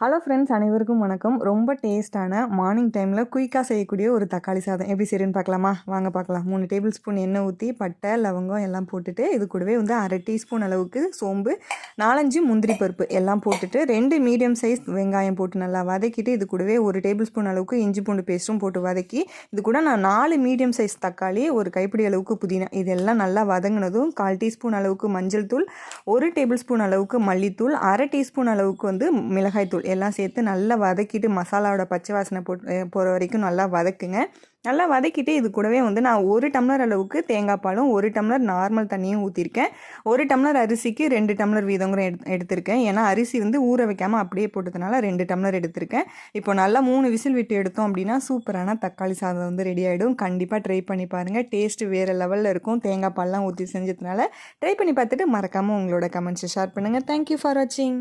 Hello friends, அனைவருக்கும் வணக்கம். ரொம்ப டேஸ்ட்டான மார்னிங் டைமில் குயிக்காக செய்யக்கூடிய ஒரு தக்காளி சாதம் எப்படி செய்யுன்னு பார்க்கலாமா? வாங்க பார்க்கலாம். 3 டேபிள் ஸ்பூன் எண்ணெய் ஊற்றி பட்டை லவங்கம் எல்லாம் போட்டுட்டு இது கூடவே வந்து அரை டீஸ்பூன் அளவுக்கு சோம்பு, 4-5 முந்திரி பருப்பு எல்லாம் போட்டுட்டு 2 மீடியம் சைஸ் வெங்காயம் போட்டு நல்லா வதக்கிட்டு இது கூடவே 1 டேபிள் ஸ்பூன் அளவுக்கு இஞ்சி பூண்டு பேஸ்ட்டும் போட்டு வதக்கி இது கூட நான் 4 மீடியம் சைஸ் தக்காளி, ஒரு கைப்பிடி அளவுக்கு புதினா இதெல்லாம் நல்லா வதங்கினதும் 1/4 டீஸ்பூன் அளவுக்கு மஞ்சள் தூள், 1 டேபிள் ஸ்பூன் அளவுக்கு மல்லித்தூள், அரை டீஸ்பூன் அளவுக்கு வந்து மிளகாய் தூள் எல்லாம் சேர்த்து நல்லா வதக்கிட்டு மசாலாவோட பச்சை வாசனை போகிற வரைக்கும் நல்லா வதக்குங்க. நல்லா வதக்கிட்டு இது கூடவே வந்து நான் 1 டம்ளர் அளவுக்கு தேங்காய் பாலும் 1 டம்ளர் நார்மல் தண்ணியும் ஊற்றிருக்கேன். 1 டம்ளர் அரிசிக்கு 2 டம்ளர் வீதங்கிற எடுத்திருக்கேன். ஏன்னா அரிசி வந்து ஊற வைக்காமல் அப்படியே போட்டதுனால 2 டம்ளர் எடுத்திருக்கேன். இப்போ நல்லா 3 விசில் விட்டு எடுத்தோம் அப்படின்னா சூப்பரான தக்காளி சாதம் வந்து ரெடி ஆகிடும். கண்டிப்பாக ட்ரை பண்ணி பாருங்கள். டேஸ்ட்டு வேறு லெவலில் இருக்கும். தேங்காய் பால்லாம் ஊற்றி செஞ்சதுனால ட்ரை பண்ணி பார்த்துட்டு மறக்காமல் உங்களோட கமெண்ட்ஸை ஷேர் பண்ணுங்கள். தேங்க்யூ ஃபார் வாட்சிங்.